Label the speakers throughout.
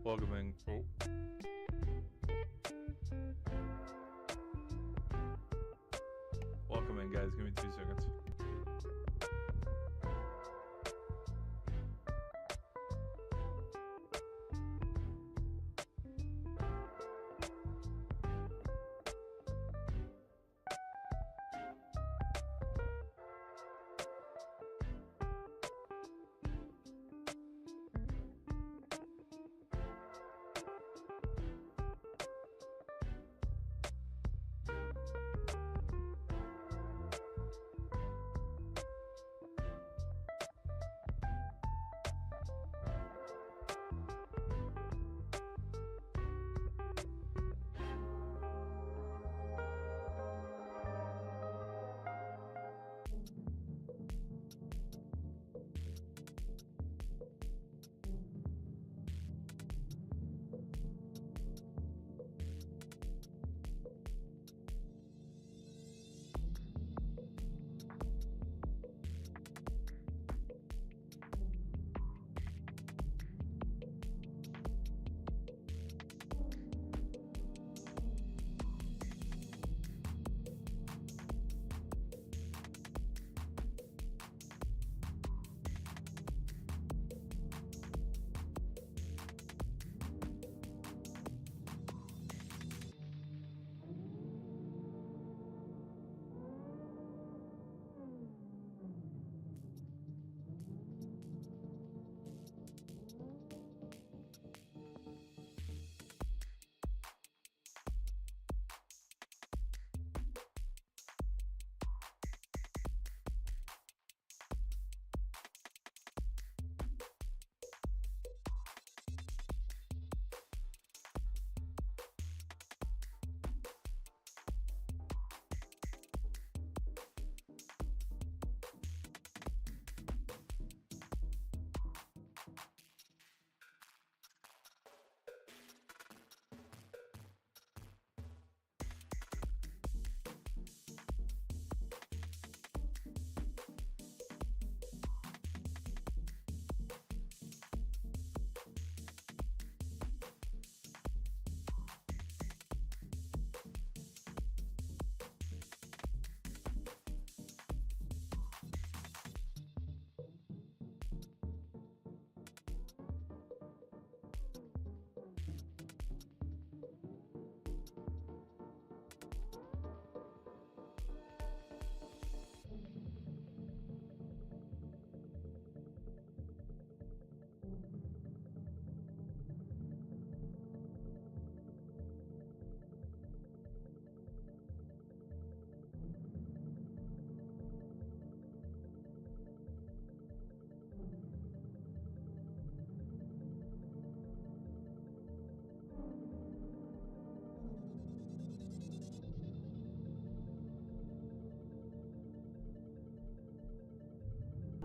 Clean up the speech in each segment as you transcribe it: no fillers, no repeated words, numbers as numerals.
Speaker 1: Welcome in. Oh. Welcome in, guys. Give me 2 seconds.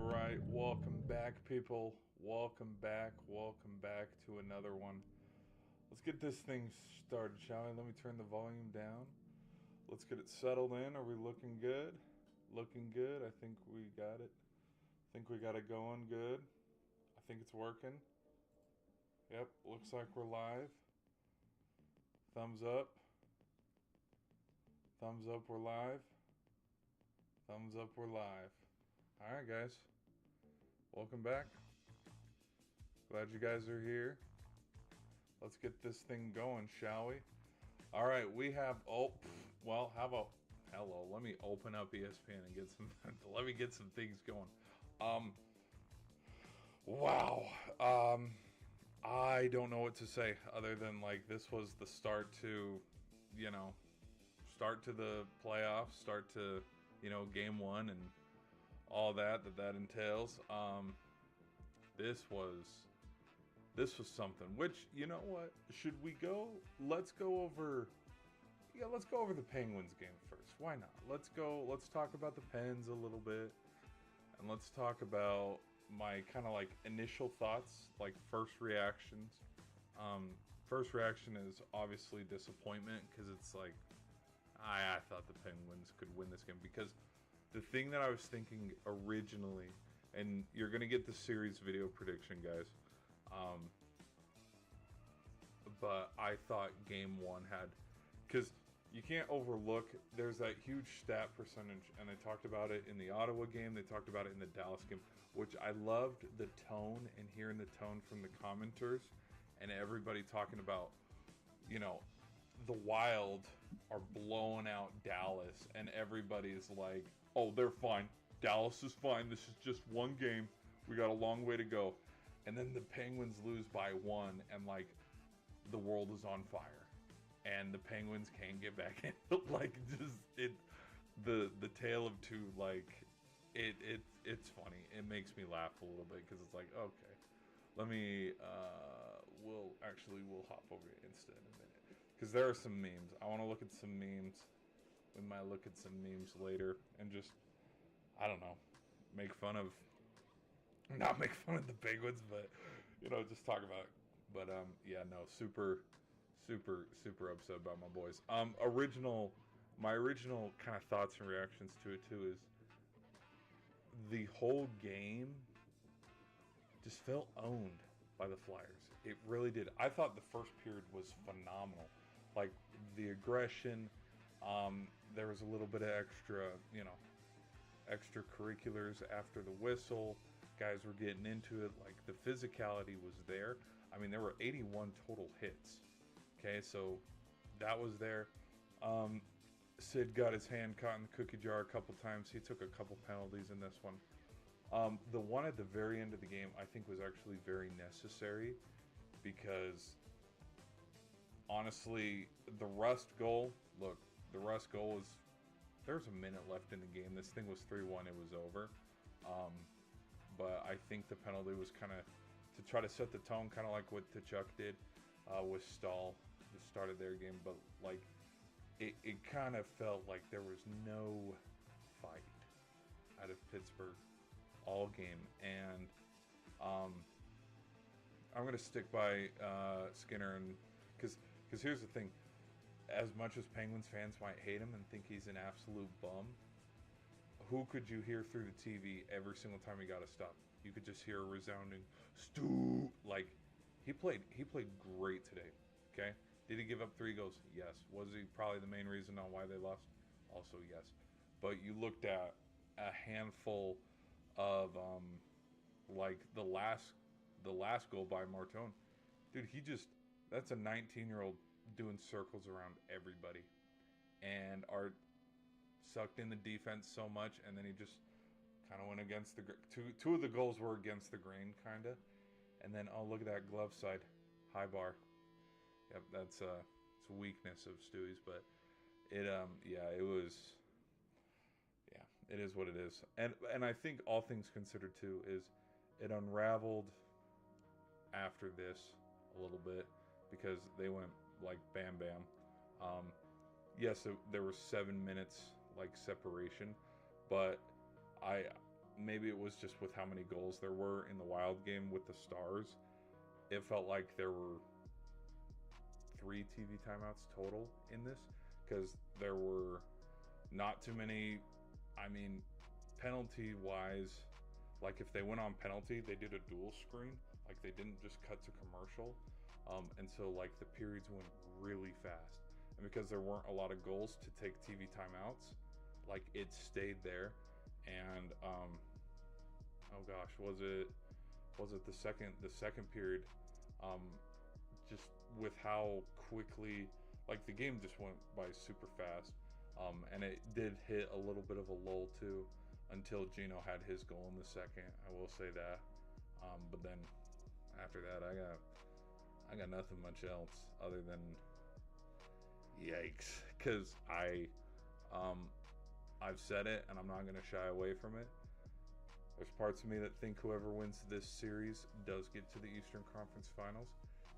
Speaker 1: Right, welcome back, people. Welcome back to another one. Let's get this thing started, shall we? Let me turn the volume down. Let's get it settled in. Are we looking good? Looking good. I think we got it. I think we got it going good. I think it's working. Yep, looks like we're live. Thumbs up. Thumbs up, we're live. Thumbs up, we're live. Alright, guys. Welcome back. Glad you guys are here. Let's get this thing going, shall we? Alright, we have... Oh, well, how about... Hello, let me open up ESPN and get some... let me get some things going. Wow. I don't know what to say other than, like, this was the start to, you know, start to the playoffs, start to, you know, game one and all that entails. This was something. Which, you know what? Should we go? Let's go over the Penguins game first. Why not? Let's talk about the Pens a little bit, and let's talk about my kind of like initial thoughts, like first reactions. First reaction is obviously disappointment, because it's like I thought the Penguins could win this game, because the thing that I was thinking originally, and you're gonna get the series video prediction, guys. but I thought game one had, because you can't overlook, there's that huge stat percentage, and they talked about it in the Ottawa game, they talked about it in the Dallas game, which I loved the tone and hearing the tone from the commenters and everybody talking about, you know, the Wild are blowing out Dallas, and everybody's like, oh, they're fine. Dallas is fine. This is just one game. We got a long way to go. And then the Penguins lose by one, and like the world is on fire, and the Penguins can't get back in. Like just the tale of two. Like it's funny. It makes me laugh a little bit because it's like, okay, let me we'll hop over to Insta in a minute because there are some memes. I want to look at some memes. We might look at some memes later and just, I don't know, not make fun of the Penguins, but, you know, just talk about it. But, yeah, no, super upset about my boys. My original kind of thoughts and reactions to it, too, is the whole game just felt owned by the Flyers. It really did. I thought the first period was phenomenal. Like, the aggression, there was a little bit of extracurriculars after the whistle. Guys were getting into it. Like, the physicality was there. I mean, there were 81 total hits. Okay, so that was there. Sid got his hand caught in the cookie jar a couple times. He took a couple penalties in this one. The one at the very end of the game, I think, was actually very necessary because, honestly, the Rust goal, was, there was a minute left in the game. This thing was 3-1. It was over. But I think the penalty was kind of to try to set the tone, kind of like what Tkachuk did with Stahl, the start of their game. But, like, it kind of felt like there was no fight out of Pittsburgh all game. And I'm going to stick by Skinner, and because here's the thing. As much as Penguins fans might hate him and think he's an absolute bum, who could you hear through the TV every single time he got a stop? You could just hear a resounding "Stu." Like, he played great today. Okay, did he give up 3 goals? Yes. Was he probably the main reason on why they lost? Also yes. But you looked at a handful of like the last goal by Martone. Dude, that's a 19-year-old doing circles around everybody, and Art sucked in the defense so much, and then he just kind of went against the two of the goals were against the grain, kind of, and then look at that glove side, high bar. Yep, it's a weakness of Stewie's, but it is what it is, and I think all things considered too is it unraveled after this a little bit because they went like bam bam. Yes, there were 7 minutes like separation, but maybe it was just with how many goals there were in the Wild game with the Stars. It felt like there were 3 TV timeouts total in this because there were not too many. I mean, penalty wise, like if they went on penalty, they did a dual screen. Like they didn't just cut to commercial. And so like the periods went really fast. And because there weren't a lot of goals to take TV timeouts, like it stayed there. And oh gosh, was it the second period? Just with how quickly, like the game just went by super fast. And it did hit a little bit of a lull too, until Gino had his goal in the second. I will say that. But then after that, I got nothing much else other than yikes, because I've said it and I'm not going to shy away from it. There's parts of me that think whoever wins this series does get to the Eastern Conference Finals,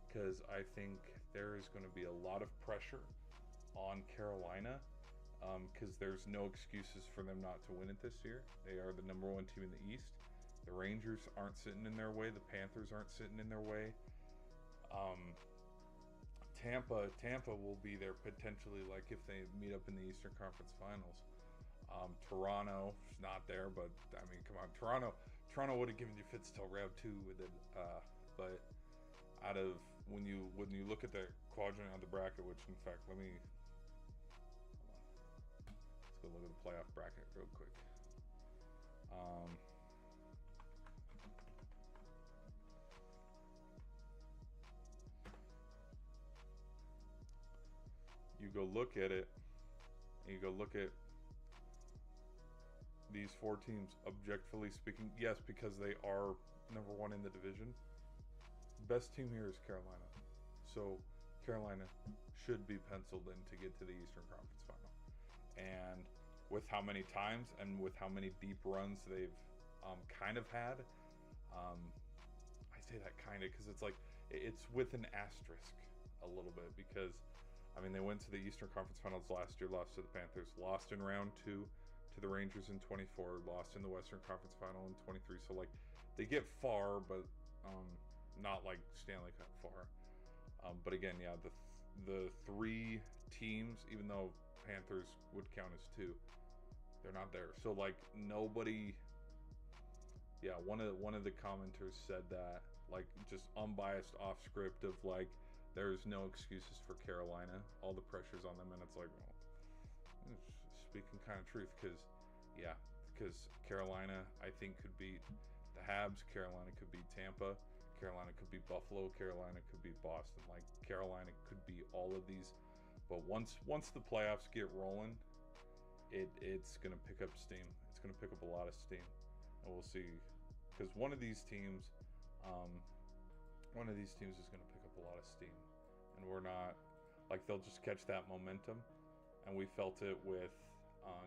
Speaker 1: because I think there is going to be a lot of pressure on Carolina, because there's no excuses for them not to win it this year. They are the number 1 team in the East. The Rangers aren't sitting in their way. The Panthers aren't sitting in their way. Tampa will be there potentially, like if they meet up in the Eastern Conference Finals. Toronto is not there, but I mean, come on, Toronto would have given you fits till round 2 with it. But out of when you look at the quadrant of the bracket, which in fact, let's go look at the playoff bracket real quick. You go look at it, and you go look at these 4 teams, objectively speaking, yes, because they are number 1 in the division. Best team here is Carolina. So Carolina should be penciled in to get to the Eastern Conference Final. And with how many times and with how many deep runs they've kind of had, I say that kind of because it's like, it's with an asterisk a little bit, because I mean, they went to the Eastern Conference Finals last year, lost to the Panthers, lost in round 2 to the Rangers in 24, lost in the Western Conference Final in 23. So like, they get far, but not like Stanley Cup far. But again, yeah, the 3 teams, even though Panthers would count as 2, they're not there. So like, nobody. Yeah, one of the commenters said that, like, just unbiased off script of like, there's no excuses for Carolina. All the pressure's on them, and it's like, well, speaking kind of truth, because Carolina, I think, could beat the Habs. Carolina could beat Tampa. Carolina could beat Buffalo. Carolina could beat Boston. Like, Carolina could beat all of these. But once the playoffs get rolling, it's gonna pick up steam. It's gonna pick up a lot of steam, and we'll see. Because one of these teams is gonna pick up a lot of steam, and we're not, like, they'll just catch that momentum. And we felt it with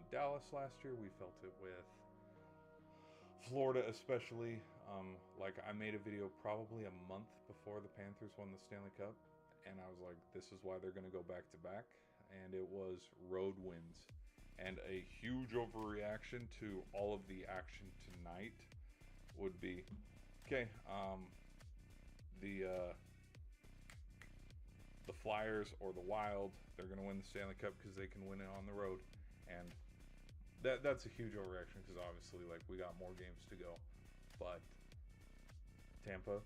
Speaker 1: Dallas last year. We felt it with Florida, especially. Like, I made a video probably a month before the Panthers won the Stanley Cup, and I was like, this is why they're going to go back to back. And it was road wins. And a huge overreaction to all of the action tonight would be, okay, the Flyers or the Wild, they're going to win the Stanley Cup because they can win it on the road. And that's a huge overreaction, because obviously, like, we got more games to go. But Tampa,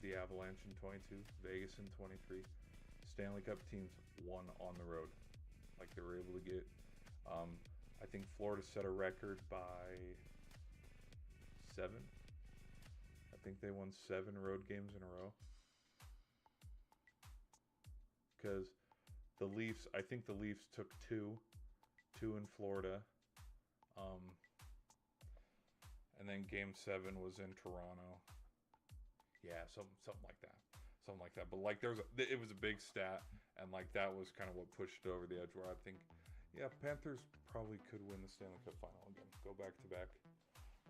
Speaker 1: the Avalanche in 22, Vegas in 23, Stanley Cup teams won on the road. Like, they were able to get, I think Florida set a record by 7. I think they won 7 road games in a row. Because the Leafs, I think the Leafs took 2 in Florida. And then game 7 was in Toronto. Yeah, something like that. Something like that. But like, it was a big stat, and like, that was kind of what pushed it over the edge, where I think, yeah, Panthers probably could win the Stanley Cup final again. Go back to back.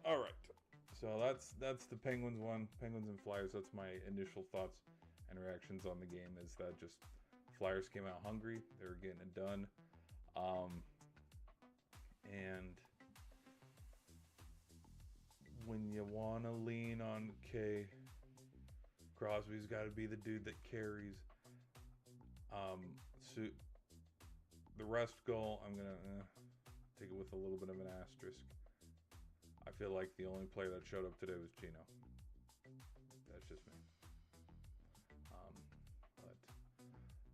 Speaker 1: All right. So that's the Penguins one. Penguins and Flyers. That's my initial thoughts and reactions on the game. Is that just Flyers came out hungry. They were getting it done. And when you want to lean on Crosby's got to be the dude that carries. So the rest goal, I'm going to take it with a little bit of an asterisk. I feel like the only player that showed up today was Gino. That's just me. But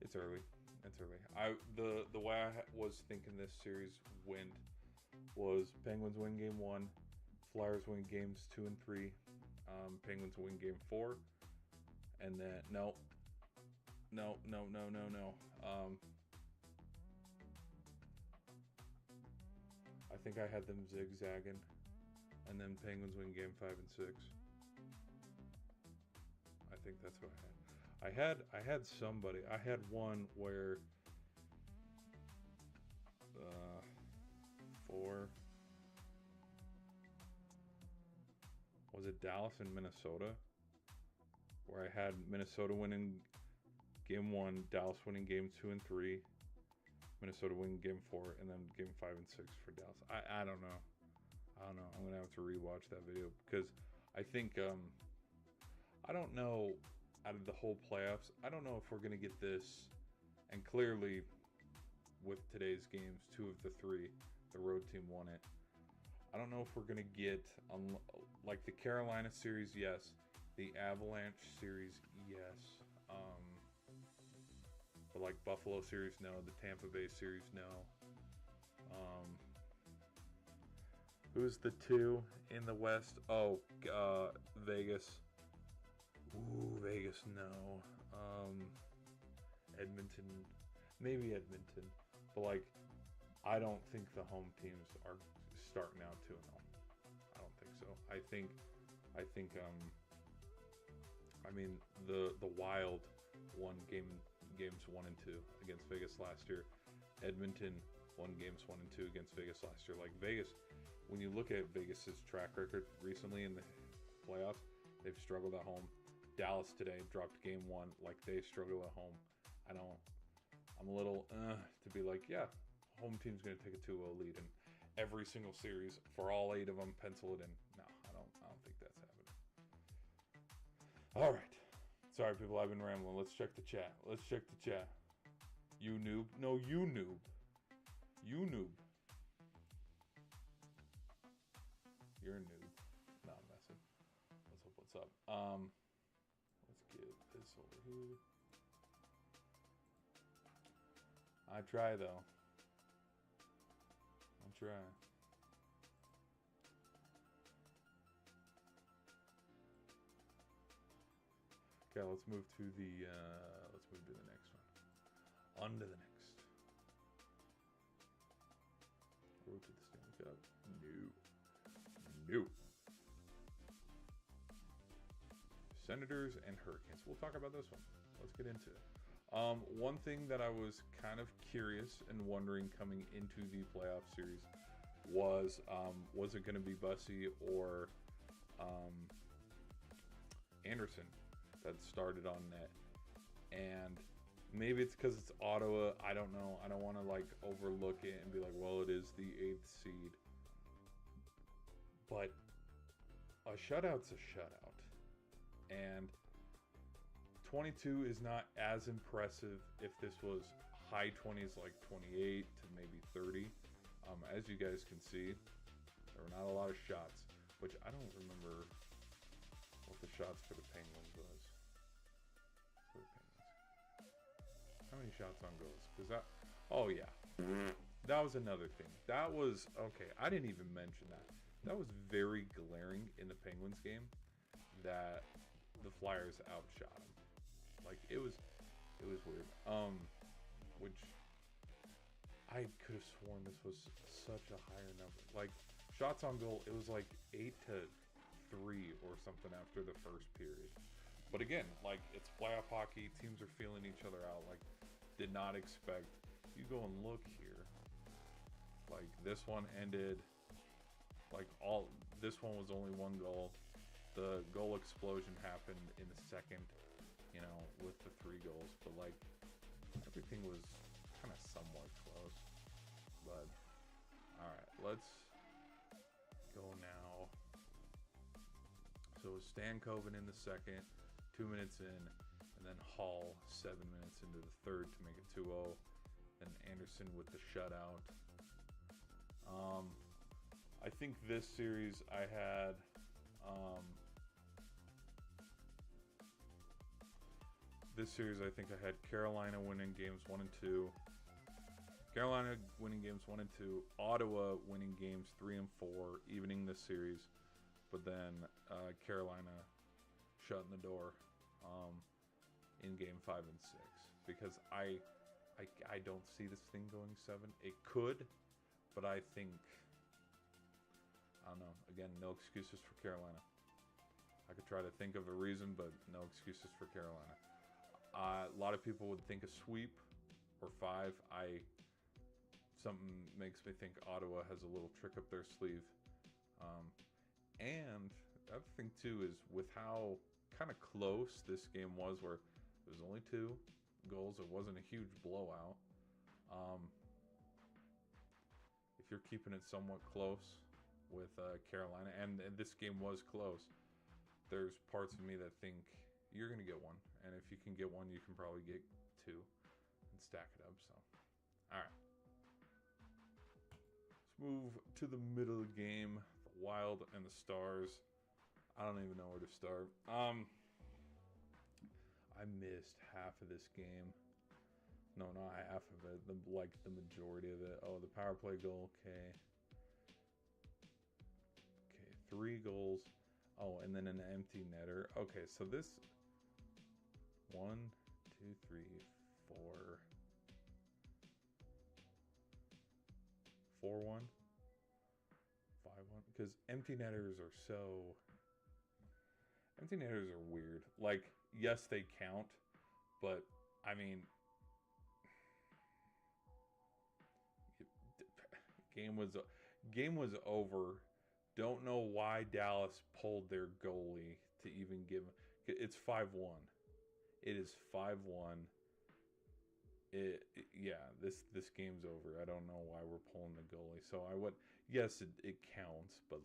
Speaker 1: it's early. It's early. The way I was thinking this series went was Penguins win game 1, Flyers win games 2 and 3, Penguins win game 4, and then no. I think I had them zigzagging, and then Penguins win game 5 and 6. I think that's what I had. I had somebody. I had one where 4. Was it Dallas and Minnesota? Where I had Minnesota winning game 1, Dallas winning game 2 and 3, Minnesota winning game 4, and then game 5 and 6 for Dallas. I don't know. I'm gonna have to rewatch that video, because I think I don't know, out of the whole playoffs, I don't know if we're gonna get this. And clearly, with today's games, 2 of the 3, the road team won it. I don't know if we're gonna get like the Carolina series, yes. The Avalanche series, yes. But like Buffalo series, no. The Tampa Bay series, no. Who's the 2 in the West? Oh, Vegas. Ooh, Vegas, no. Edmonton, maybe Edmonton. But like, I don't think the home teams are starting out 2-0. I don't think so. I think the Wild won games 1 and 2 against Vegas last year. Edmonton won games 1 and 2 against Vegas last year. Like Vegas, when you look at Vegas's track record recently in the playoffs, they've struggled at home. Dallas today dropped game 1, like they struggle at home. I'm a little to be like, yeah, home team's going to take a 2-0 lead in every single series for all 8 of them, pencil it in. No, I don't think that's happening. All right. Sorry, people, I've been rambling. Let's check the chat. You noob. No, you noob. You noob. You're a noob. No, I'm messing. Let's hope what's up. Let's get this over here. I try, though. I try. Okay, let's move to the next one. On to the next. Road to the Stanley Cup. No. Senators and Hurricanes. We'll talk about this one. Let's get into it. One thing that I was kind of curious and wondering coming into the playoff series was it going to be Bussy or Anderson that started on net? And maybe it's because it's Ottawa. I don't know. I don't want to like overlook it and be like, well, it is the 8th seed. But a shutout's a shutout. And 22 is not as impressive if this was high 20s, like 28 to maybe 30. As you guys can see, there were not a lot of shots, which I don't remember what the shots for the Penguins was. How many shots on goals? Oh yeah, that was another thing. That was, okay, I didn't even mention that. That was very glaring in the Penguins game that the Flyers outshot them. Like, it was weird. Which I could have sworn this was such a higher number. Like, shots on goal, it was like 8-3 or something after the first period. But again, like, it's playoff hockey. Teams are feeling each other out. Like, did not expect. You go and look here. Like, this one ended. Like, this one was only 1 goal. The goal explosion happened in the second, with the 3 goals. But, like, everything was kind of somewhat close. But, all right, let's go now. So it was Stankoven in the second, 2 minutes in, and then Hall 7 minutes into the third to make it 2-0. Then Anderson with the shutout. I think this series I had Carolina winning games 1 and 2. Carolina winning games 1 and 2. Ottawa winning games 3 and 4, evening the series. But then Carolina shutting the door in game 5 and 6, because I don't see this thing going 7. It could, but I think, I don't know. Again, no excuses for Carolina. I could try to think of a reason, but no excuses for Carolina. A lot of people would think a sweep or 5. Something makes me think Ottawa has a little trick up their sleeve. And the other thing too is with how kind of close this game was, where it was only 2 goals. It wasn't a huge blowout. If you're keeping it somewhat close with Carolina, and this game was close, there's parts of me that think you're going to get 1. And if you can get 1, you can probably get 2 and stack it up. So, all right. Let's move to the middle of the game. The Wild and the Stars. I don't even know where to start. I I missed half of this game. No, not half of it. The majority of it. Oh, the power play goal. Okay. Okay, 3 goals. Oh, and then an empty netter. Okay, so this 1, 2, 3, 4, 4-1, 5-1. Because empty netters are so. Empty netters are weird. Like, yes, they count, but I mean, game was over. Don't know why Dallas pulled their goalie to even give. It's 5-1. It is 5-1. Yeah, this game's over. I don't know why we're pulling the goalie. So yes, it counts, but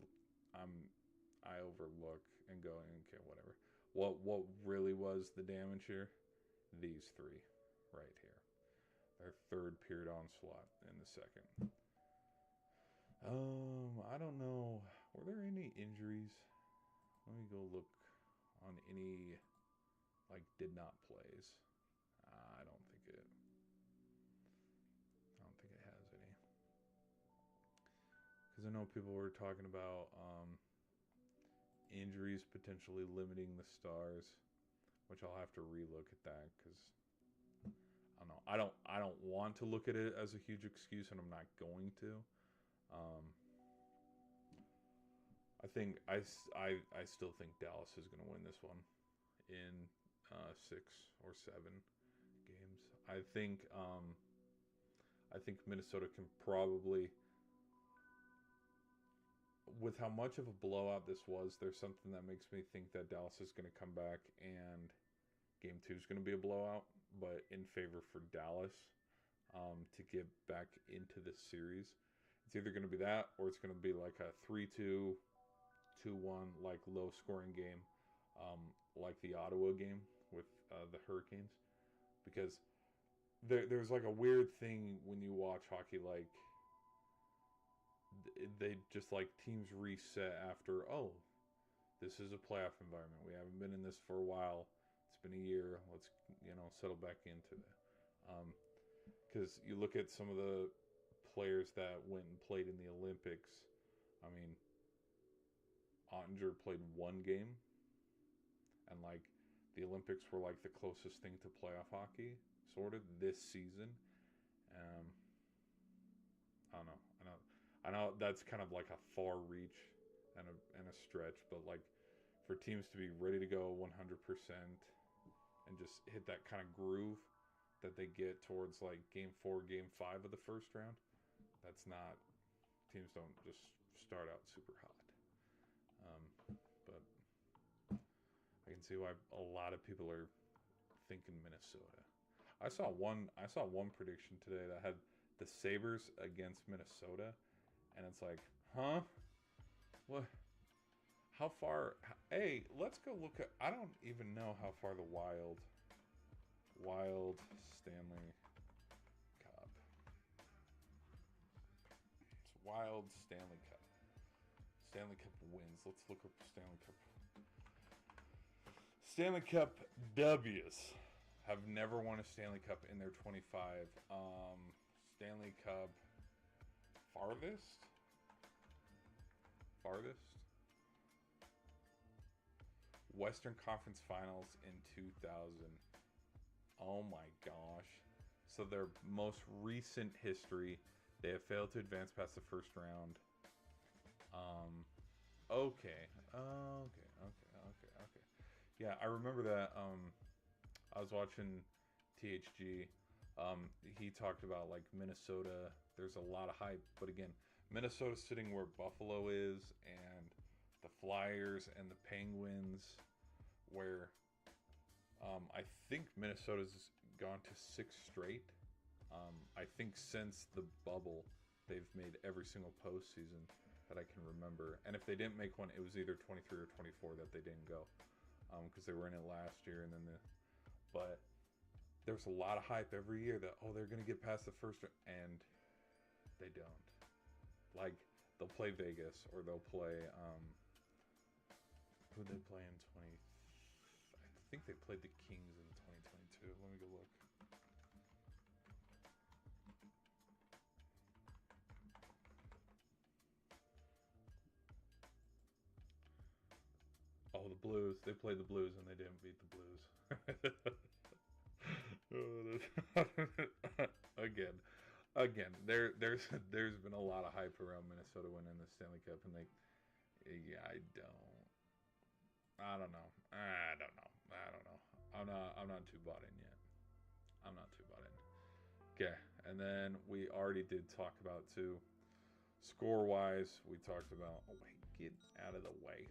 Speaker 1: I overlook and going, okay, whatever. What really was the damage here? These 3 right here. Their third period onslaught in the second. I don't know. Were there any injuries? Let me go look on any did not plays. I don't think it has any. Because I know people were talking about injuries potentially limiting the Stars, which I'll have to relook at that because I don't know. I don't want to look at it as a huge excuse, and I'm not going to. I still think Dallas is going to win this one in 6 or 7 games. I think Minnesota can probably, with how much of a blowout this was, there's something that makes me think that Dallas is going to come back and game 2 is going to be a blowout, but in favor for Dallas to get back into this series. It's either going to be that or it's going to be like a 3-2, 2-1, like low scoring game, like the Ottawa game with the Hurricanes, because there's like a weird thing when you watch hockey, like they just like teams reset after, oh, this is a playoff environment. We haven't been in this for a while. It's been a year. Let's settle back into it. Because you look at some of the players that went and played in the Olympics. I mean, Ottinger played 1 game, and like the Olympics were like the closest thing to playoff hockey sort of this season. I don't know. I know that's kind of like a far reach and a stretch, but like for teams to be ready to go 100% and just hit that kind of groove that they get towards like game 4, game 5 of the first round, that's not, teams don't just start out super hot. But I can see why a lot of people are thinking Minnesota. I saw one prediction today that had the Sabres against Minnesota, and it's like, huh? What? How far? Hey, let's go look at. I don't even know how far the Wild Stanley Cup. It's Wild Stanley Cup. Stanley Cup wins. Let's look up Stanley Cup. Stanley Cup W's have never won a Stanley Cup in their 25. Stanley Cup farthest? Western Conference Finals in 2000. Oh my gosh. So their most recent history, they have failed to advance past the first round. Okay. Yeah, I remember that. I was watching THG. He talked about like Minnesota. There's a lot of hype, but again, Minnesota's sitting where Buffalo is, and the Flyers and the Penguins, where I think Minnesota's gone to 6 straight. I think since the bubble, they've made every single postseason that I can remember. And if they didn't make one, it was either 23 or 24 that they didn't go, because they were in it last year. And then but there's a lot of hype every year that, oh, they're going to get past the first, and they don't. Like, they'll play Vegas, or they'll play, who did they play in 20? I think they played the Kings in 2022. Let me go look. Oh, the Blues. They played the Blues and they didn't beat the Blues. Again, there's been a lot of hype around Minnesota winning the Stanley Cup, and yeah, I don't know. I'm not too bought in yet. I'm not too bought in. Okay, and then we already did talk about too. Score-wise, we talked about. Oh wait, get out of the way.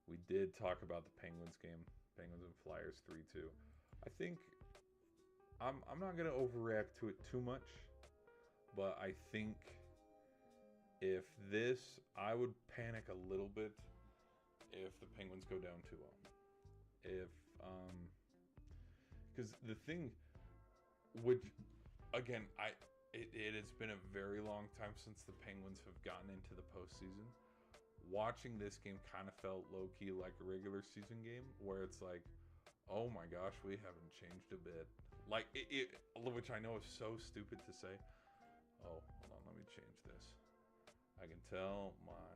Speaker 1: We did talk about the Penguins game. Penguins and Flyers 3-2. I think I'm not gonna overreact to it too much, but I think if this, I would panic a little bit if the Penguins go down 2-0. If because the thing, which again, it has been a very long time since the Penguins have gotten into the postseason. Watching this game kind of felt low-key like a regular season game, where it's like, oh my gosh, we haven't changed a bit. Like, which I know is so stupid to say. Oh, hold on, let me change this. I can tell my...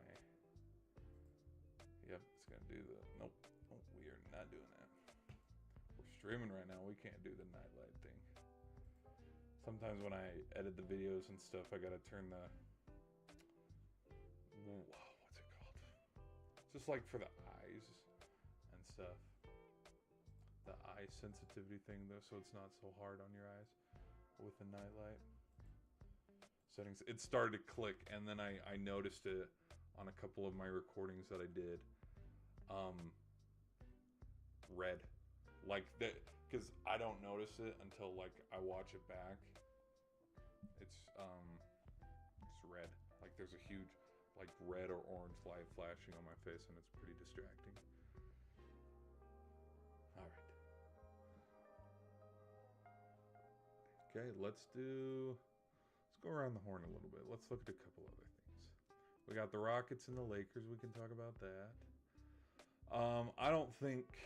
Speaker 1: Yep, it's going to do the... Nope, we are not doing that. We're streaming right now, we can't do the nightlight thing. Sometimes when I edit the videos and stuff, I got to turn the... What's it called? Just like for the eyes and stuff. The eye sensitivity thing though, so it's not so hard on your eyes with the nightlight settings. It started to click, and then I noticed it on a couple of my recordings that I did. Red, like that, because I don't notice it until like I watch it back. It's red, like there's a huge like red or orange light flashing on my face, and it's pretty distracting. All right. Okay, let's go around the horn a little bit. Let's look at a couple other things. We got the Rockets and the Lakers. We can talk about that. I don't think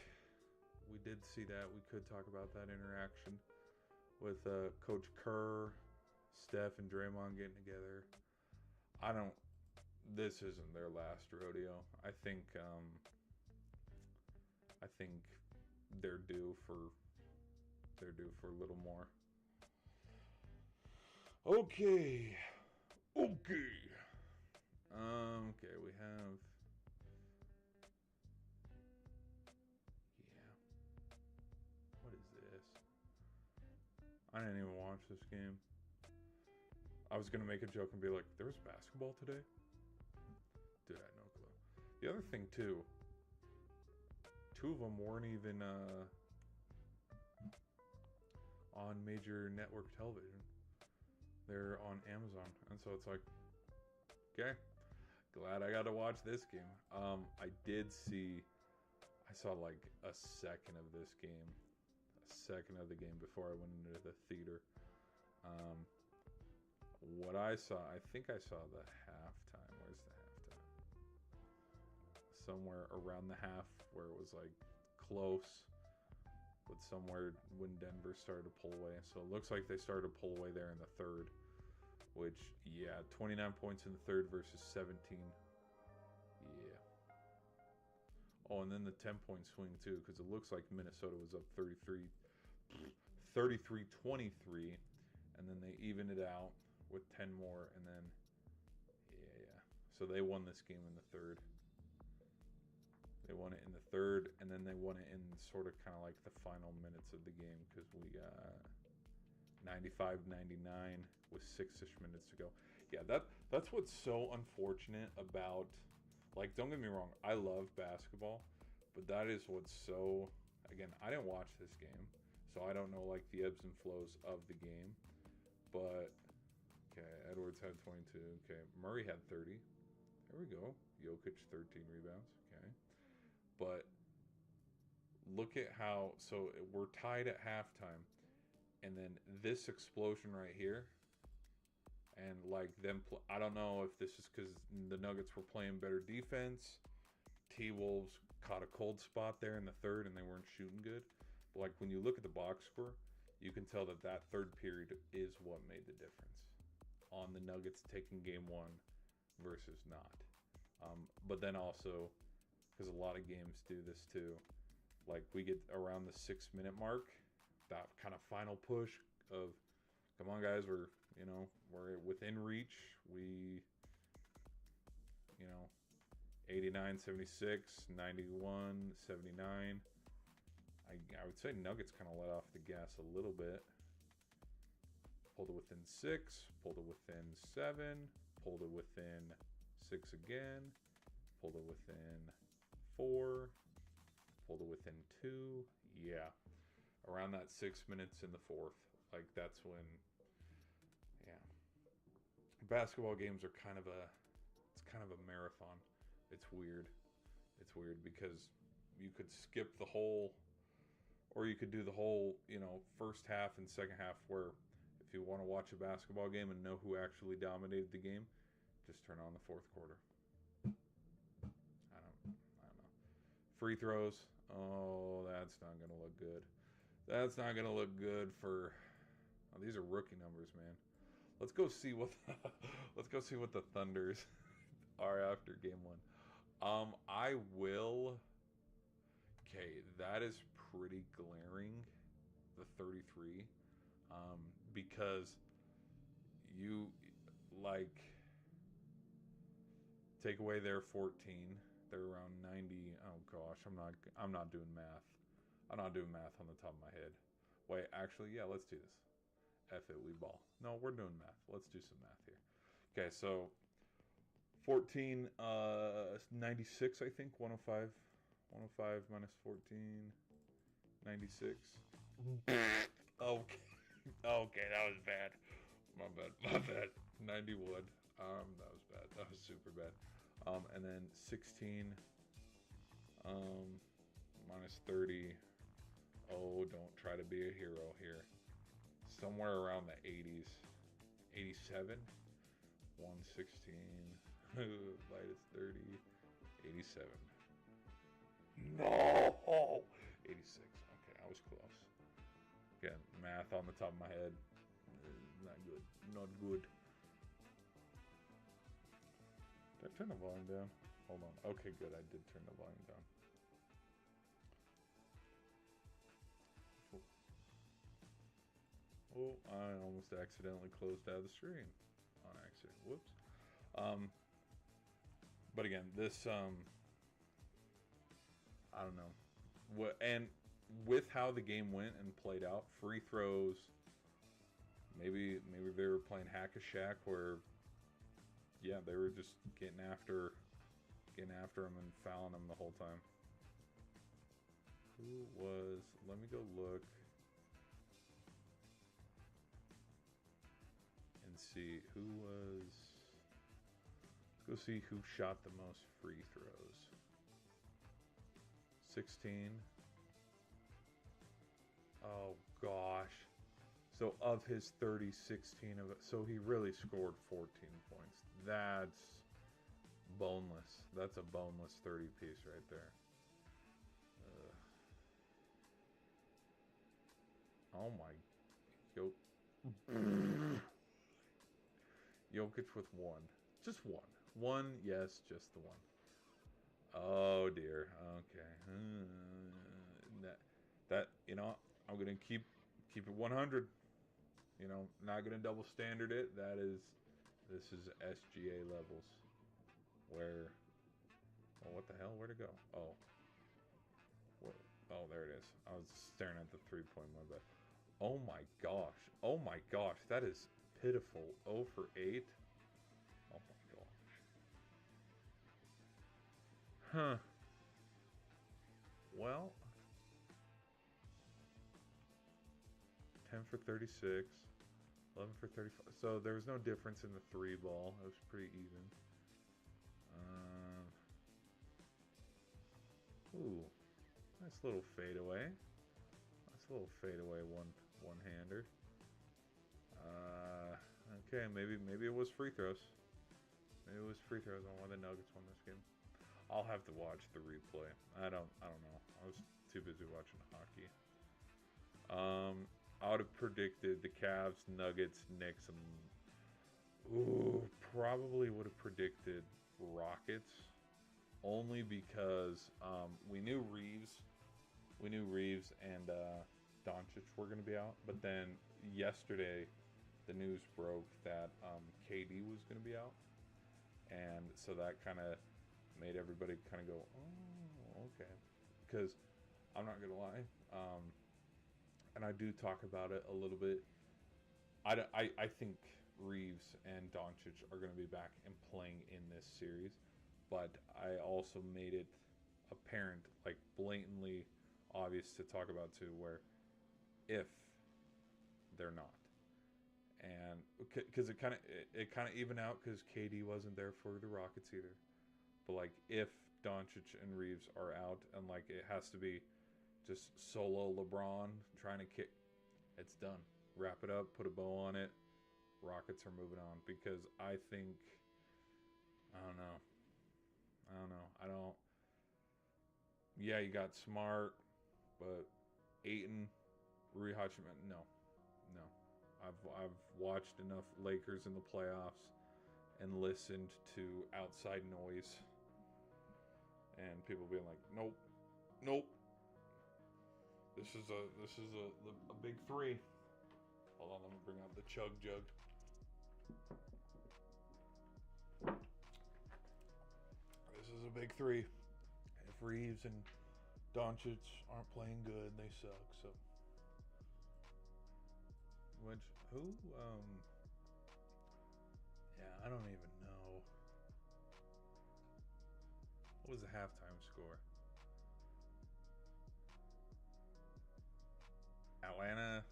Speaker 1: we did see that. We could talk about that interaction with Coach Kerr, Steph, and Draymond getting together. This isn't their last rodeo. I think they're due for a little more. Okay. Okay, we have... Yeah. What is this? I didn't even watch this game. I was going to make a joke and be like, there was basketball today? Dude, I had no clue. The other thing, too, two of them weren't even on major network television. They're on Amazon, and so it's like, okay, glad I got to watch this game. I saw like a second of this game, before I went into the theater. What I saw, I think I saw the halftime. Where's the halftime? Somewhere around the half where it was like close, but somewhere when Denver started to pull away. So it looks like they started to pull away there in the third, which, yeah, 29 points in the third versus 17. Yeah. Oh, and then the 10-point swing, too, because it looks like Minnesota was up 33-23, and then they evened it out with 10 more, and then, yeah. So they won this game in the third. They won it in the third, and then they won it in sort of kind of like the final minutes of the game, because we got 95-99 with 6-ish minutes to go. Yeah, that's what's so unfortunate about, like, don't get me wrong, I love basketball, but that is what's so, again, I didn't watch this game, so I don't know, like, the ebbs and flows of the game, but, okay, Edwards had 22, okay, Murray had 30, there we go, Jokic 13 rebounds, okay. But look at how, so we're tied at halftime, and then this explosion right here, and like them, I don't know if this is because the Nuggets were playing better defense, T-Wolves caught a cold spot there in the third and they weren't shooting good. But like when you look at the box score, you can tell that that third period is what made the difference on the Nuggets taking game one versus not. But then also, because a lot of games do this too, like we get around the 6-minute mark, that kind of final push of, come on guys, we're within reach. We, 89, 76, 91, 79. I would say Nuggets kind of let off the gas a little bit. Pulled it within 6, pulled it within 7, pulled it within 6 again, pulled it within 4, pulled it within 2. Yeah, around that 6 minutes in the fourth. Like that's when, yeah. Basketball games are kind of a marathon. It's weird. It's weird because you could skip the whole, or you could do the whole, first half and second half where if you want to watch a basketball game and know who actually dominated the game, just turn on the fourth quarter. I don't know. Free throws. Oh, that's not going to look good. That's not going to look good for, these are rookie numbers, man. Let's go see what the Thunders are after game one. I will. Okay, that is pretty glaring, the 33, because you take away their 14, they're around 90. Oh gosh, I'm not doing math. I'm not doing math on the top of my head. Wait, actually, yeah, let's do this. F it, we ball. No, we're doing math. Let's do some math here. Okay, so 14, 96, I think. 105 minus 14, 96. Okay. Okay, that was bad. My bad. 91. That was bad. That was super bad. And then 16, minus 30. Oh, don't try to be a hero here. Somewhere around the 80s. 87. 116. Minus 30. 87. No! 86. Okay, I was close. Again, math on the top of my head. Not good. Not good. Did I turn the volume down? Hold on. Okay, good. I did turn the volume down. Oh, I almost accidentally closed out of the stream. On accident. Whoops. But again, this, I don't know. And with how the game went and played out, free throws, maybe they were playing Hack-a-Shack where, yeah, they were just getting after him and fouling him the whole time. Let me go look and see go see who shot the most free throws. 16. Oh gosh. So of his 30, 16 of it. So he really scored 14 points. That's boneless. That's a boneless 30 piece right there. Oh my. Jokic with one. Just one. One, yes, just the one. Oh dear. Okay. That I'm gonna keep it 100. Not gonna double standard it. This is SGA levels. Where? Oh, what the hell? Where'd it go? Oh. Oh, there it is. I was staring at the 3-point. My bad. Oh my gosh. Oh my gosh. That is pitiful. 0 for 8. Oh my gosh. Huh. Well. 10 for 36. 11 for 35. So there was no difference in the 3 ball. It was pretty even. Ooh. Nice little fadeaway. Nice little fadeaway one-hander. Okay, maybe it was free throws. Maybe it was free throws on why the Nuggets won this game. I'll have to watch the replay. I don't know. I was too busy watching hockey. I would have predicted the Cavs, Nuggets, Knicks, and probably would have predicted Rockets, only because we knew Reeves and Doncic were going to be out, but then yesterday the news broke that KD was going to be out, and so that kind of made everybody kind of go, oh, okay, because I'm not going to lie, and I do talk about it a little bit. I think Reeves and Doncic are going to be back and playing in this series, but I also made it apparent, like blatantly obvious to talk about too, where if they're not, and because it kind of even out because KD wasn't there for the Rockets either, but like if Doncic and Reeves are out and like it has to be just solo LeBron trying to kick, it's done. Wrap it up, put a bow on it. Rockets are moving on because I think I don't know. Yeah, you got Smart, but Ayton, Rui Hachimura, no. I've watched enough Lakers in the playoffs and listened to outside noise and people being like, nope. This is a big three. Hold on, let me bring out the chug jug. This is a big three. If Reeves and Doncic aren't playing good, they suck. So, yeah, I don't even know. What was the halftime score? Atlanta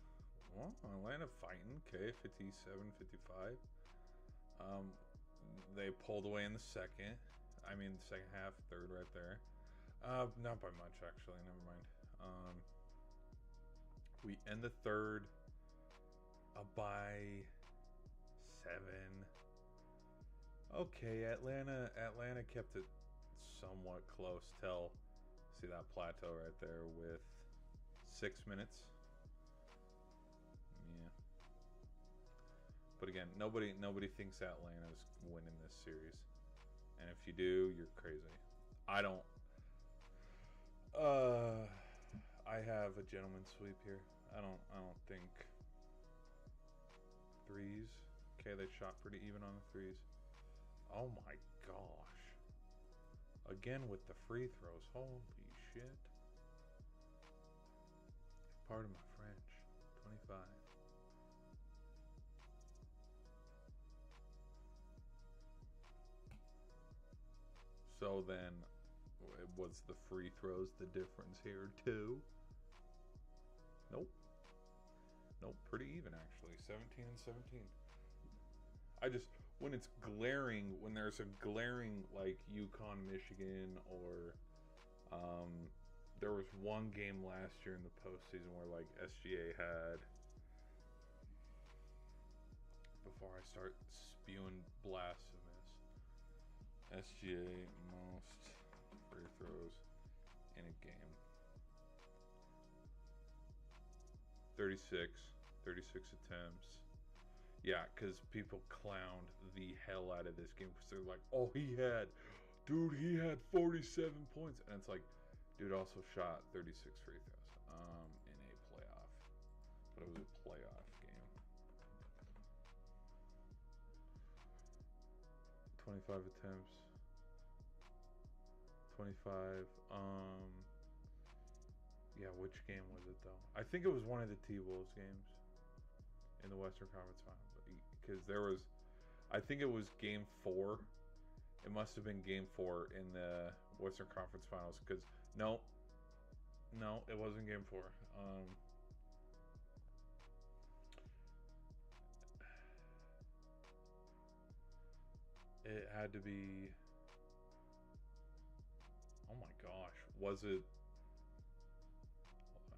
Speaker 1: fighting. Okay, 57-55. They pulled away in the second. I mean, the second half, third right there. Not by much, actually. Never mind. We end the third by 7. Okay, Atlanta kept it somewhat close till, see that plateau right there with 6 minutes. Yeah. But again, nobody thinks Atlanta's winning this series. And if you do, you're crazy. I don't. I have a gentleman's sweep here. I don't think threes. Okay, they shot pretty even on the threes. Oh my gosh. Again with the free throws. Holy shit. Pardon my French. 25. So then, was the free throws the difference here too? Nope, pretty even actually. 17 and 17. I just, when it's glaring, when there's a glaring like UConn, Michigan, or there was one game last year in the postseason where like SGA had, before I start spewing blasphemous, SGA most free throws in a game. 36 attempts. Yeah, because people clowned the hell out of this game because they're like, oh, he had 47 points. And it's like, dude also shot 36 free throws in a playoff. But it was a playoff game. 25 attempts. 25. Yeah, which game was it though? I think it was one of the T-Wolves games in the Western Conference Finals, because there was, I think it was Game 4. It must have been Game 4 in the Western Conference Finals. Because no, it wasn't Game 4. It had to be. Oh my gosh, was it? Hold on.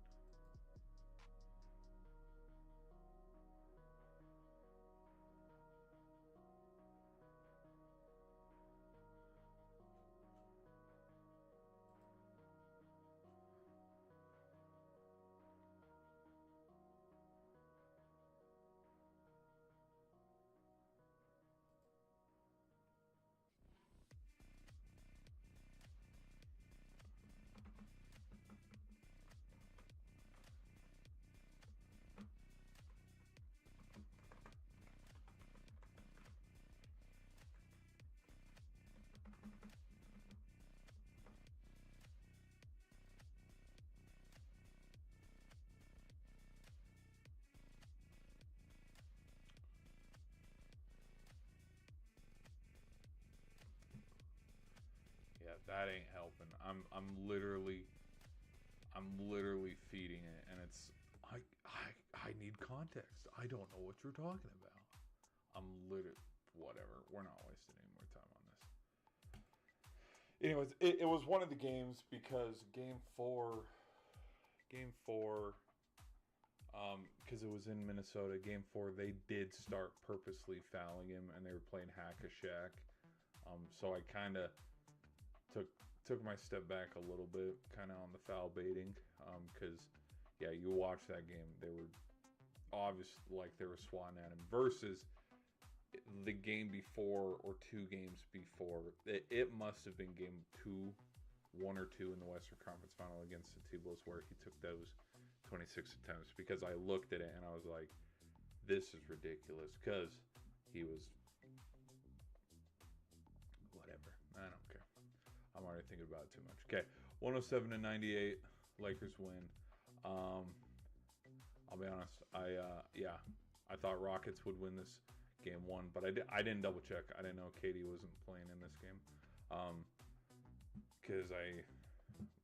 Speaker 1: that ain't helping. I'm literally feeding it, and it's I need context. I don't know what you're talking about. I'm literally whatever. We're not wasting any more time on this. Anyways, it was one of the games because game four, because it was in Minnesota. Game four, they did start purposely fouling him, and they were playing hack-a-shack. So I kind of took my step back a little bit, kind of on the foul baiting, because yeah, you watch that game, they were obvious, like they were swatting at him. Versus the game before, or 2 games before, it must have been game 2, 1 or 2 in the Western Conference Final against the T-Bulls, where he took those 26 attempts, because I looked at it and I was like, this is ridiculous, because he was whatever. I don't care. I'm already thinking about it too much. Okay, 107-98, Lakers win. I'll be honest, I thought Rockets would win this game 1, but I didn't double check. I didn't know KD wasn't playing in this game, because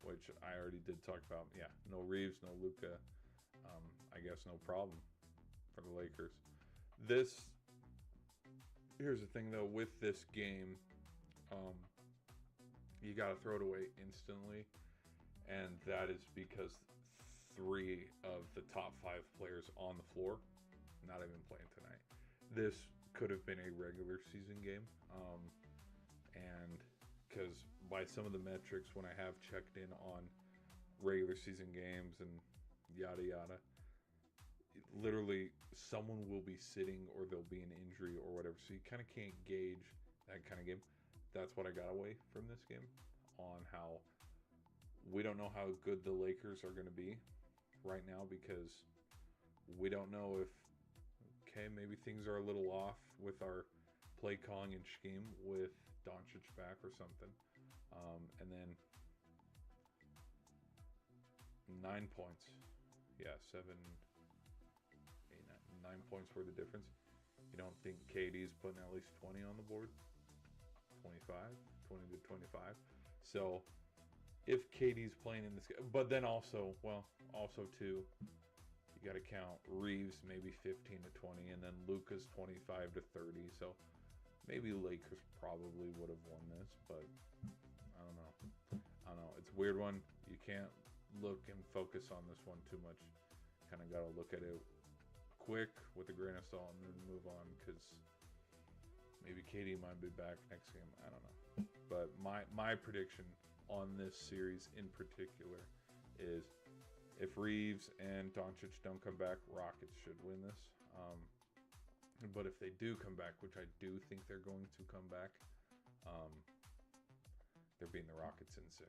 Speaker 1: which I already did talk about. Yeah, no Reeves, no Luka. I guess no problem for the Lakers. Here's the thing though, with this game, you got to throw it away instantly, and that is because 3 of the top 5 players on the floor not even playing tonight. This could have been a regular season game, and because by some of the metrics, when I have checked in on regular season games and yada yada, literally someone will be sitting or there'll be an injury or whatever, so you kind of can't gauge that kind of game. That's what I got away from this game, on how we don't know how good the Lakers are going to be right now, because we don't know if, okay, maybe things are a little off with our play calling and scheme with Doncic back or something. And then 9 points. Yeah, 7, 8, 9 points were the difference. You don't think KD's putting at least 20 on the board? 25, 20 to 25. So if KD's playing in this game, but then also too, you got to count Reeves maybe 15 to 20, and then Luka's 25 to 30. So maybe Lakers probably would have won this, but I don't know. It's a weird one. You can't look and focus on this one too much. Kind of got to look at it quick with a grain of salt and then move on, because maybe KD might be back next game. I don't know. But my prediction on this series in particular is, if Reeves and Doncic don't come back, Rockets should win this. But if they do come back, which I do think they're going to come back, they're beating the Rockets in 6.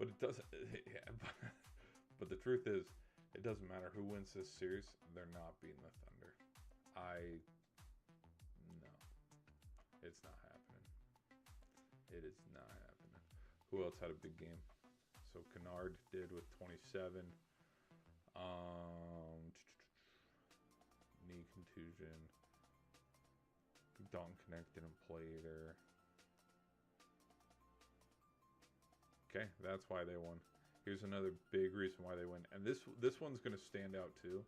Speaker 1: But it doesn't. Yeah, but the truth is, it doesn't matter who wins this series. They're not beating the Thunder. No, it's not happening. It is not happening. Who else had a big game? So Kennard did with 27. Knee contusion. Dalton Connect didn't play either. Okay, that's why they won. Here's another big reason why they win. And this one's going to stand out too,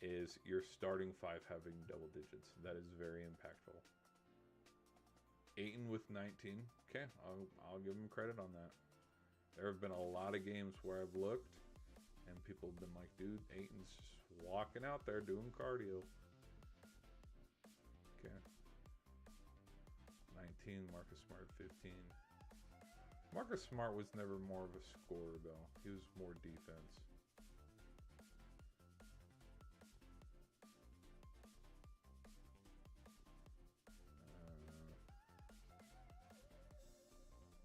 Speaker 1: is your starting 5 having double digits. That is very impactful. Ayton with 19. Okay, I'll give him credit on that. There have been a lot of games where I've looked and people have been like, dude, Ayton's just walking out there doing cardio. Okay. 19, Marcus Smart 15. Marcus Smart was never more of a scorer, though. He was more defense.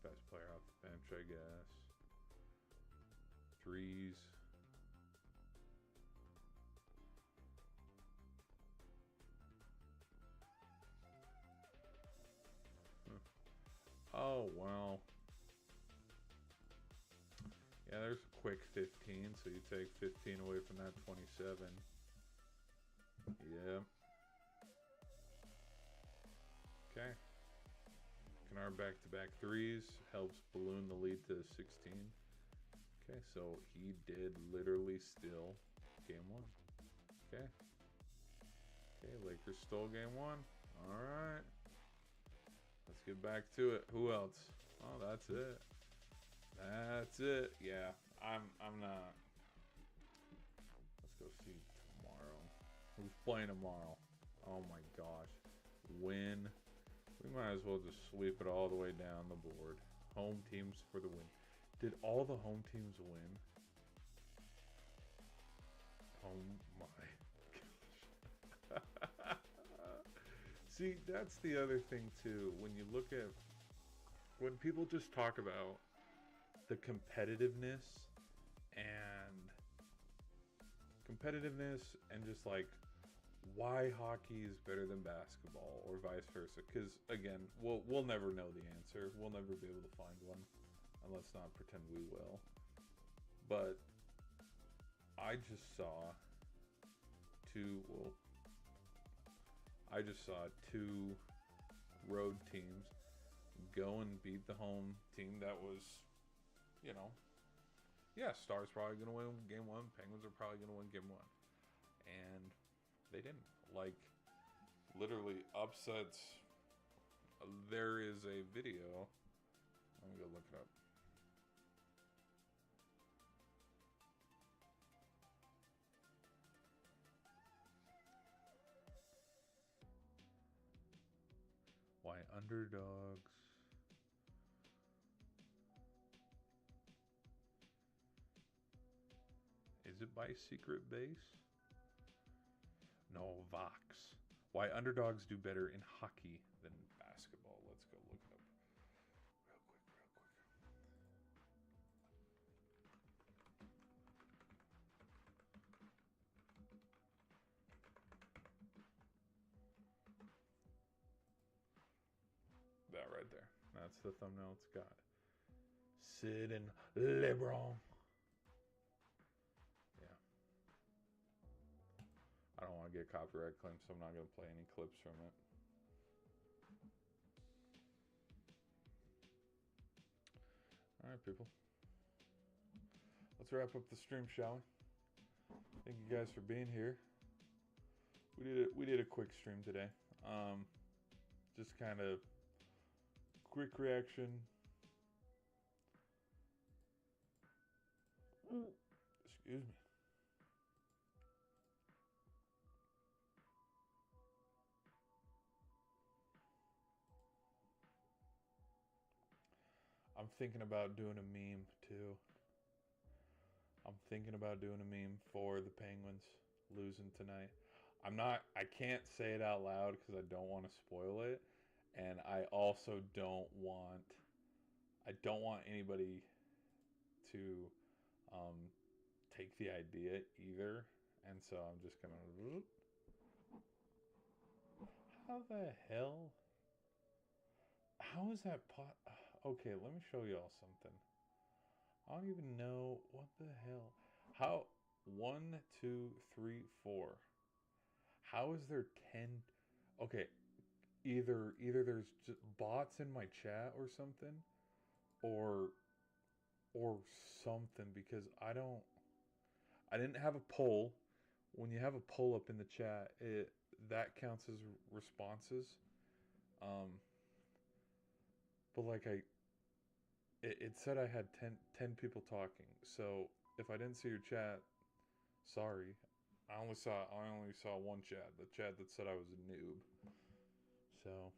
Speaker 1: Best player off the bench, I guess. 3s. Oh, well. Yeah, there's a quick 15, so you take 15 away from that 27. Yeah. Okay. making our back-to-back threes. Helps balloon the lead to 16. Okay, so he did literally steal game one. Okay. Okay, Lakers stole game one. All right. Let's get back to it. Who else? Oh, that's it. That's it. Yeah, I'm not. Let's go see tomorrow. Who's playing tomorrow? Oh my gosh. Win. We might as well just sweep it all the way down the board. Home teams for the win. Did all the home teams win? Oh my gosh. See, that's the other thing too. When you look at, when people just talk about the competitiveness and just like why hockey is better than basketball or vice versa, because again, we'll never know the answer. We'll never be able to find one, and let's not pretend we will. But I just saw two road teams go and beat the home team that was, you know, yeah, Stars probably going to win game one. Penguins are probably going to win game one. And they didn't. Like, literally upsets. There is a video. Let me go look it up. Why underdogs? Is it by secret base? No, Vox. Why underdogs do better in hockey than basketball. Let's go look it up real quick. That right there. That's the thumbnail it's got. Sid and LeBron. I don't want to get copyright claims, so I'm not going to play any clips from it. All right, people. Let's wrap up the stream, shall we? Thank you guys for being here. We did a quick stream today. Just kind of quick reaction. Excuse me. I'm thinking about doing a meme too. I'm thinking about doing a meme for the Penguins losing tonight. I can't say it out loud because I don't want to spoil it. And I also don't want anybody to take the idea either. And so I'm just gonna, how the hell? How is that okay, let me show y'all something. I don't even know what the hell. How? 1, 2, 3, 4. How is there 10? Okay, either there's just bots in my chat or something, or something, because I didn't have a poll. When you have a poll up in the chat, that counts as responses. But like it said I had 10 people talking. So if I didn't see your chat, sorry. I only saw one chat, the chat that said I was a noob. So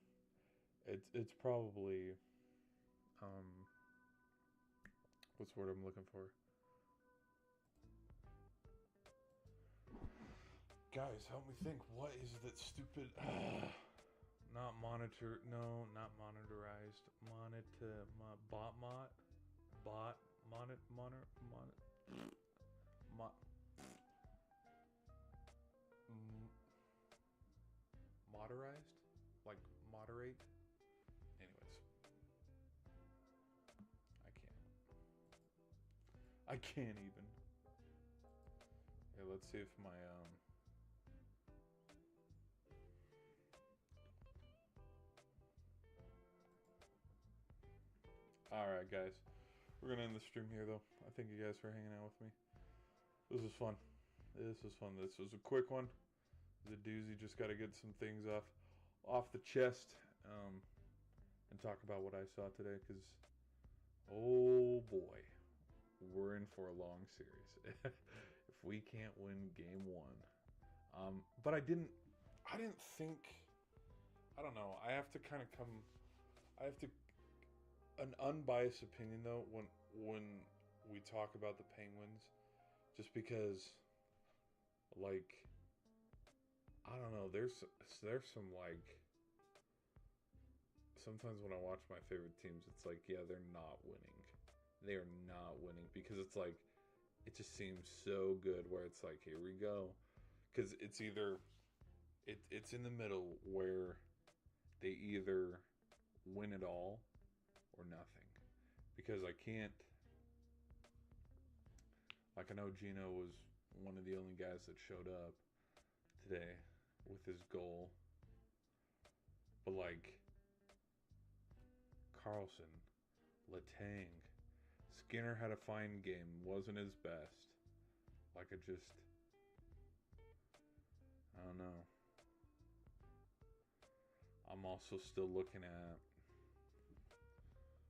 Speaker 1: it's probably what's the word I'm looking for? Guys, help me think. What is that stupid not monitor, no, not monitorized. Moderized? Like moderate? Anyways. I can't even. Okay, let's see if my Alright, guys. We're going to end the stream here, though. I thank you guys for hanging out with me. This was fun. This was fun. This was a quick one. It was a doozy. Just got to get some things off the chest and talk about what I saw today, because, oh boy, we're in for a long series. If we can't win game one. But I didn't think, I don't know, I have to an unbiased opinion though when we talk about the Penguins, just because, like, I don't know, there's some, like, sometimes when I watch my favorite teams, it's like, yeah, they're not winning. They are not winning, because it's like, it just seems so good where it's like, here we go. Because it's either, it's in the middle where they either win it all or nothing. Because I can't, like, I know Gino was one of the only guys that showed up today with his goal. But, like, Carlson, Letang, Skinner had a fine game, wasn't his best. Like, I don't know. I'm also still looking at,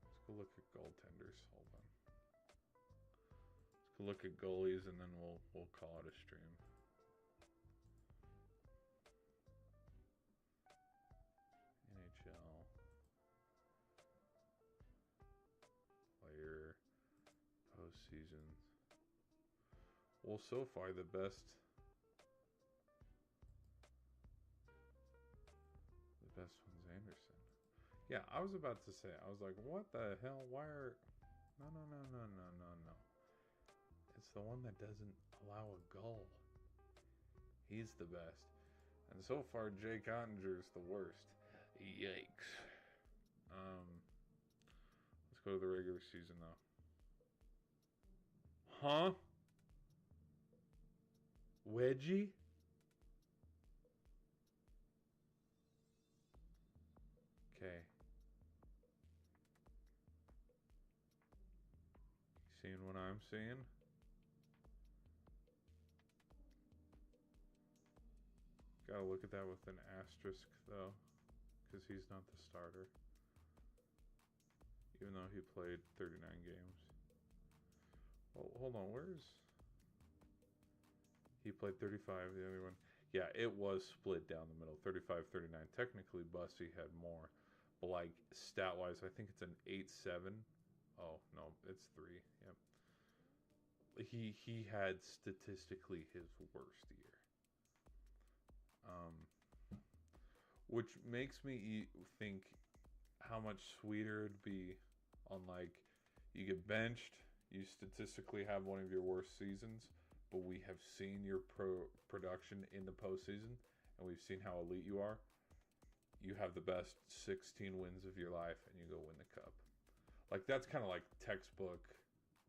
Speaker 1: let's go look at goaltenders. Hold on. Let's go look at goalies, and then we'll call it a stream. NHL player postseason. Well, so far the best one's Anderson. Yeah, I was about to say, I was like, what the hell? Why are... No. It's the one that doesn't allow a goal. He's the best. And so far, Jake Ottinger's the worst. Yikes. Let's go to the regular season, though. Huh? Wedgie? Okay. Seeing what I'm seeing? Gotta look at that with an asterisk, though, because he's not the starter. Even though he played 39 games. Well, hold on, he played 35, the other one. Yeah, it was split down the middle, 35-39. Technically, Bussy had more. But, like, stat-wise, I think it's an 8-7. Oh, no, it's 3. Yep. He had statistically his worst year. Which makes me think how much sweeter it'd be on, like, you get benched, you statistically have one of your worst seasons, but we have seen your production in the postseason, and we've seen how elite you are. You have the best 16 wins of your life, and you go win the cup. Like, that's kind of like textbook,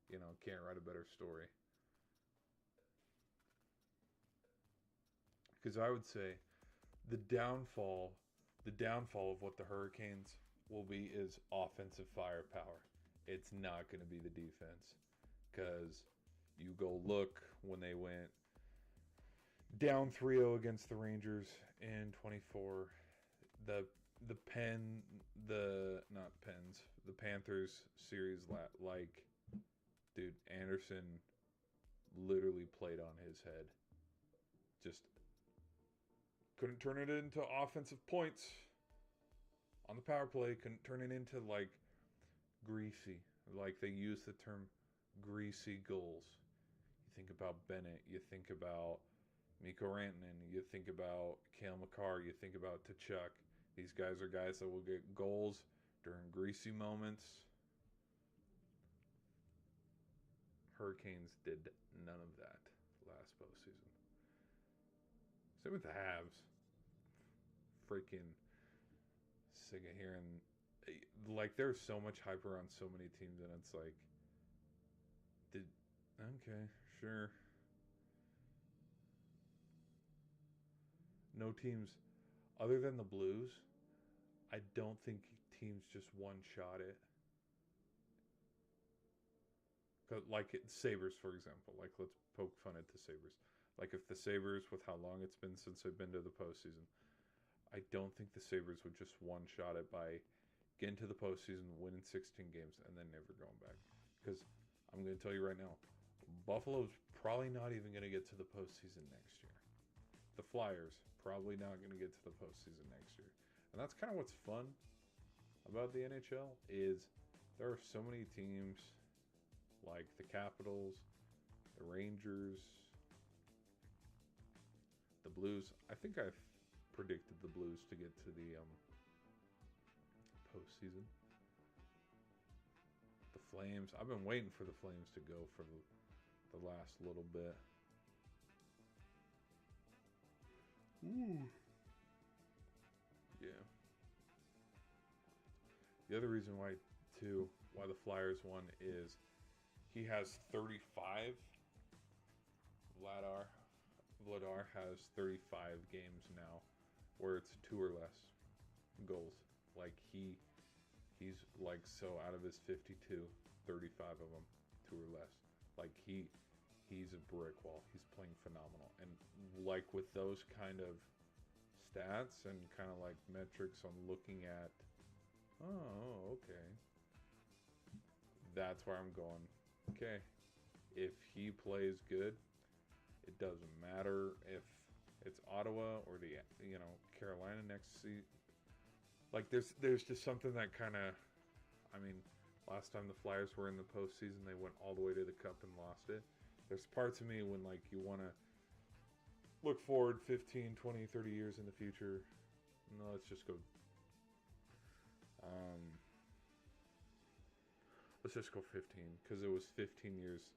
Speaker 1: can't write a better story. Because I would say the downfall of what the Hurricanes will be is offensive firepower. It's not going to be the defense. Because you go look when they went down 3-0 against the Rangers in 24. The Panthers series, like, dude, Anderson literally played on his head. Just couldn't turn it into offensive points on the power play. Couldn't turn it into, like, greasy. Like, they use the term greasy goals. You think about Bennett. You think about Mikko Rantanen. You think about Cale Makar. You think about Tkachuk. These guys are guys that will get goals during greasy moments. Hurricanes did none of that last postseason. Same with the Habs. Freaking sick of hearing, like, there's so much hype around so many teams, and it's like, okay, sure. No teams, other than the Blues, I don't think teams just one-shot it. Like Sabres, for example. Like, let's poke fun at the Sabres. Like, if the Sabres, with how long it's been since they've been to the postseason, I don't think the Sabres would just one-shot it by getting to the postseason, winning 16 games, and then never going back. Because I'm going to tell you right now, Buffalo's probably not even going to get to the postseason next year. The Flyers, probably not going to get to the postseason next year. And that's kind of what's fun about the NHL is there are so many teams like the Capitals, the Rangers, the Blues. I think I've predicted the Blues to get to the postseason. The Flames. I've been waiting for the Flames to go for the last little bit. Ooh. Yeah. The other reason why the Flyers won is he has 35. Vladar has 35 games now where it's 2 or less goals. Like he's like so out of his 52, 35 of them 2 or less. Like he's a brick wall. He's playing phenomenal. And like with those kind of stats and kind of like metrics on looking at, oh, okay. That's where I'm going. Okay. If he plays good, it doesn't matter if it's Ottawa or the Carolina next season. Like there's just something that kind of, I mean, last time the Flyers were in the postseason, they went all the way to the Cup and lost it. There's parts of me when like you want to look forward 15, 20, 30 years in the future. No, let's just go. Let's just go 15 because it was 15 years.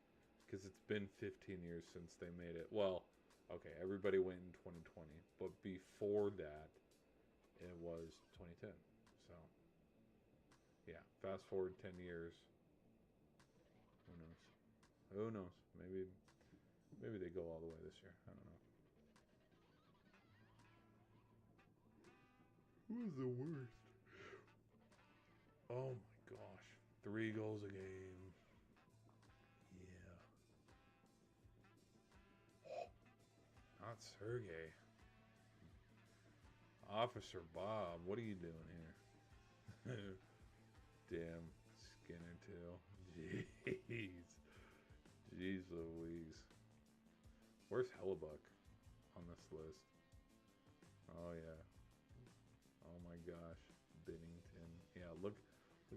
Speaker 1: Because it's been 15 years since they made it. Well, okay, everybody went in 2020, but before that, it was 2010. So, yeah, fast forward 10 years. Who knows? Who knows? Maybe they go all the way this year. I don't know. Who's the worst? Oh my gosh. 3 goals a game. Not Sergey. Officer Bob, what are you doing here? Damn, Skinner too. Jeez. Jeez Louise. Where's Hellebuck on this list? Oh yeah. Oh my gosh. Binnington. Yeah, look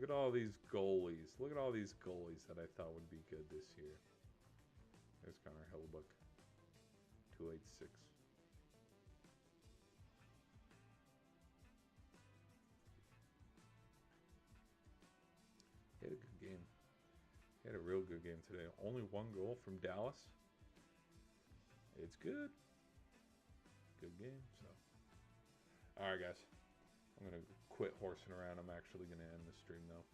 Speaker 1: at all these goalies. Look at all these goalies that I thought would be good this year. There's Connor Hellebuck. 286. He had a good game. He had a real good game today. Only 1 goal from Dallas. It's good. Good game. So, all right, guys. I'm gonna quit horsing around. I'm actually gonna end the stream though.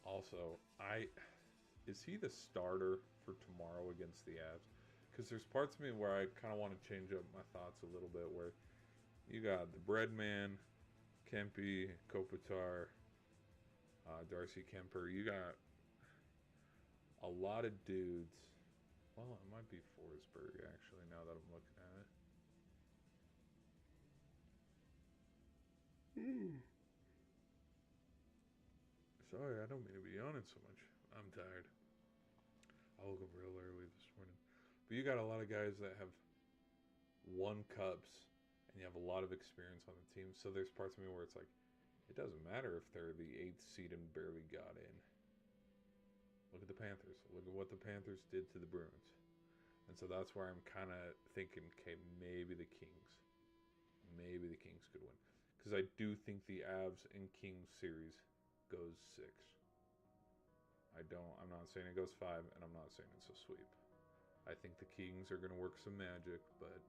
Speaker 1: Also, is he the starter for tomorrow against the Avs? Because there's parts of me where I kind of want to change up my thoughts a little bit. Where you got the Breadman, Kempe, Kopitar, Darcy Kemper. You got a lot of dudes. Well, it might be Forsberg actually. Now that I'm looking at it. Sorry, I don't mean to be yawning so much. I'm tired. I woke up real early this morning. But you got a lot of guys that have won cups and you have a lot of experience on the team. So there's parts of me where it's like, it doesn't matter if they're the 8th seed and barely got in. Look at the Panthers. Look at what the Panthers did to the Bruins. And so that's where I'm kind of thinking, okay, maybe the Kings. Maybe the Kings could win. Because I do think the Avs and Kings series goes 6. I'm not saying it goes 5, and I'm not saying it's a sweep. I think the Kings are going to work some magic, but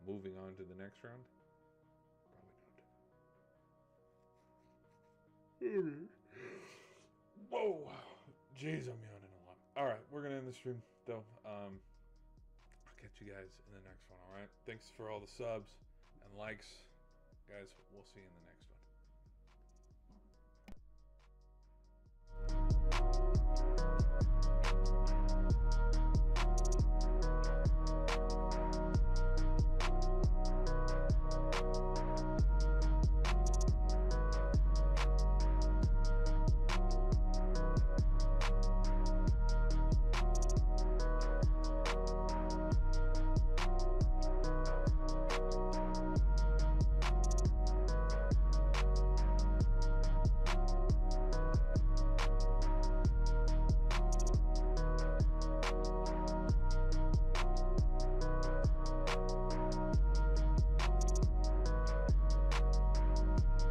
Speaker 1: moving on to the next round, probably not. Whoa! Jeez, I'm yawning a lot. Alright, we're going to end the stream, though. I'll catch you guys in the next one, alright? Thanks for all the subs and likes. Guys, we'll see you in the next one.